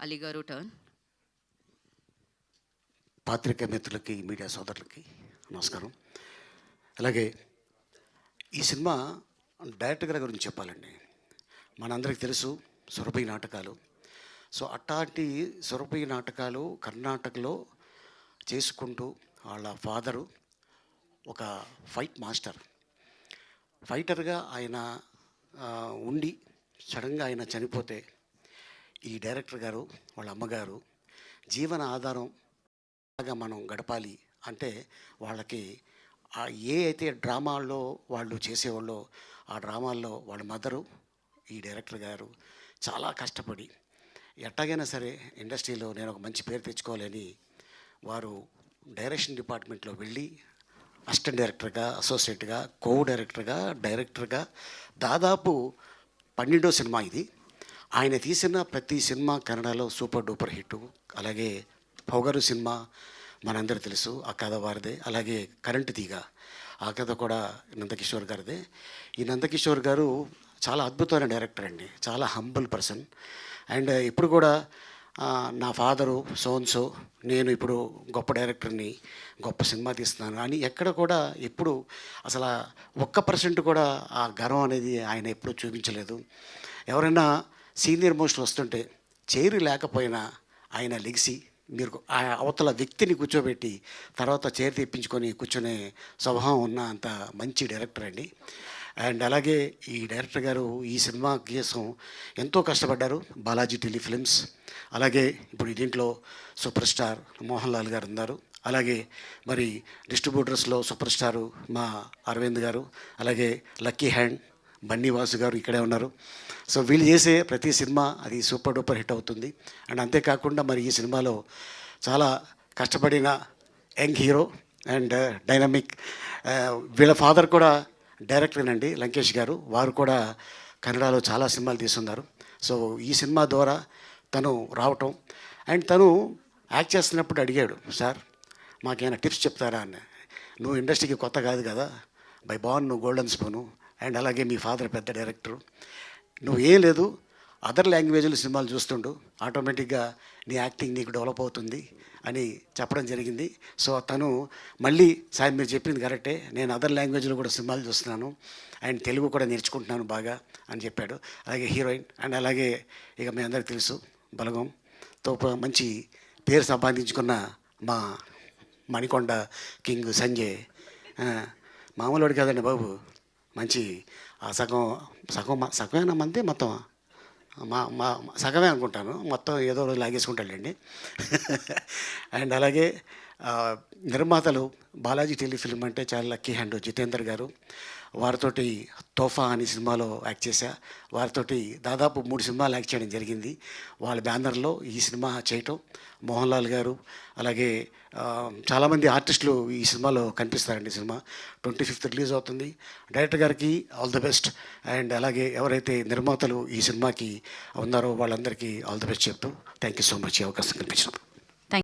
అలీ గారు టర్న్. పాత్రికేయ మిత్రులకి, మీడియా సోదరులకి నమస్కారం. అలాగే ఈ సినిమా డైరెక్టర్ గారి గురించి చెప్పాలండి. మనందరికీ తెలుసు సురభి నాటకాలు. సో అట్లాంటి సురభి నాటకాలు కర్ణాటకలో చేసుకుంటూ వాళ్ళ ఫాదరు ఒక ఫైట్ మాస్టర్, ఫైటర్గా ఆయన ఉండి సడన్గా ఆయన చనిపోతే ఈ డైరెక్టర్ గారు వాళ్ళ అమ్మగారు జీవన ఆధారం లాగా మనం గడపాలి అంటే వాళ్ళకి ఏ అయితే డ్రామాల్లో వాళ్ళు చేసేవాళ్ళో ఆ డ్రామాల్లో వాళ్ళ మదరు ఈ డైరెక్టర్ గారు చాలా కష్టపడి ఎట్టాగైనా సరే ఇండస్ట్రీలో నేను ఒక మంచి పేరు తెచ్చుకోవాలని వారు డైరెక్షన్ డిపార్ట్మెంట్లో వెళ్ళి అసిస్టెంట్ డైరెక్టర్గా, అసోసియేట్గా, కో డైరెక్టర్గా దాదాపు 12వ సినిమా ఇది. ఆయన తీసిన ప్రతి సినిమా కన్నడలో సూపర్ డూపర్ హిట్. అలాగే పొగరు సినిమా మనందరూ తెలుసు, ఆ కథ వారిదే. అలాగే కరెంటు తీగ, ఆ కథ కూడా నందకిషోర్ గారిదే. ఈ నందకిషోర్ గారు చాలా అద్భుతమైన డైరెక్టర్ అండి, చాలా హంబుల్ పర్సన్. అండ్ ఇప్పుడు కూడా నా ఫాదరు సోన్సో, నేను ఇప్పుడు గొప్ప డైరెక్టర్ని, గొప్ప సినిమా తీస్తున్నాను అని ఎక్కడ కూడా ఎప్పుడు అసలు 1% కూడా ఆ గర్వం అనేది ఆయన ఎప్పుడూ చూపించలేదు. ఎవరైనా సీనియర్ మోస్ట్ వస్తుంటే చైర్ లేకపోయినా ఆయన లెగిసి మీరు ఆ అవతల వ్యక్తిని కూర్చోబెట్టి తర్వాత చైర్ తెప్పించుకొని కూర్చునే స్వభావం ఉన్న అంత మంచి డైరెక్టర్ అండి. అండ్ అలాగే ఈ డైరెక్టర్ గారు ఈ సినిమా కోసం ఎంతో కష్టపడ్డారు. బాలాజీ టెలిఫిలిమ్స్, అలాగే ఇప్పుడు దీంట్లో సూపర్ స్టార్ మోహన్ లాల్ గారు ఉన్నారు. అలాగే మరి డిస్ట్రిబ్యూటర్స్లో సూపర్ స్టారు మా అరవింద్ గారు, అలాగే లక్కీ హ్యాండ్ బన్నీవాసు గారు ఇక్కడే ఉన్నారు. సో వీళ్ళు చేసే ప్రతి సినిమా అది సూపర్ డూపర్ హిట్ అవుతుంది. అండ్ అంతేకాకుండా మరి ఈ సినిమాలో చాలా కష్టపడిన యంగ్ హీరో అండ్ డైనమిక్, వీళ్ళ ఫాదర్ కూడా డైరెక్టరేనండి లంకేష్ గారు. వారు కూడా కన్నడలో చాలా సినిమాలు తీస్తున్నారు. సో ఈ సినిమా ద్వారా తను రావటం అండ్ తను యాక్ట్ చేస్తున్నప్పుడు అడిగాడు, సార్ మాకేమైనా టిప్స్ చెప్తారా అని. నువ్వు ఇండస్ట్రీకి కొత్త కాదు కదా, బై బార్న్ నువ్వు గోల్డెన్ స్పూను, అండ్ అలాగే మీ ఫాదర్ పెద్ద డైరెక్టరు, నువ్వు ఏం లేదు అదర్ లాంగ్వేజ్లో సినిమాలు చూస్తుండు, ఆటోమేటిక్గా నీ యాక్టింగ్ నీకు డెవలప్ అవుతుంది అని చెప్పడం జరిగింది. సో తను మళ్ళీ సార్ మీరు చెప్పింది కరెక్టే, నేను అదర్ లాంగ్వేజ్లో కూడా సినిమాలు చూస్తున్నాను అండ్ తెలుగు కూడా నేర్చుకుంటున్నాను బాగా అని చెప్పాడు. అలాగే హీరోయిన్ అండ్ అలాగే ఇక మీ అందరికీ తెలుసు బలగంతో మంచి పేరు సంపాదించుకున్న మా మణికొండ కింగ్ సంజయ్, మామూలువాడు కదండి బాబు, మంచి సగమేనా మంది మొత్తం మా సగమే అనుకుంటాను, మొత్తం ఏదో రోజు లాగేసుకుంటాడండి. అండ్ అలాగే నిర్మాతలు బాలాజీ టెలిఫిల్మ్ అంటే చాలా లక్కీ హ్యాండ్ జితేందర్ గారు, వారితోటి తోఫా అనే సినిమాలో యాక్ట్ చేశా. వారితోటి దాదాపు 3 సినిమాలు యాక్ట్ చేయడం జరిగింది. వాళ్ళ బ్యానర్లో ఈ సినిమా చేయటం, మోహన్ లాల్ గారు అలాగే చాలామంది ఆర్టిస్టులు ఈ సినిమాలో కనిపిస్తారండి. సినిమా 25th రిలీజ్ అవుతుంది. డైరెక్టర్ గారికి ఆల్ ది బెస్ట్. అండ్ అలాగే ఎవరైతే నిర్మాతలు ఈ సినిమాకి ఉన్నారో వాళ్ళందరికీ ఆల్ ది బెస్ట్ చెప్తూ థ్యాంక్ యూ సో మచ్ ఈ అవకాశం కల్పించినప్పుడు.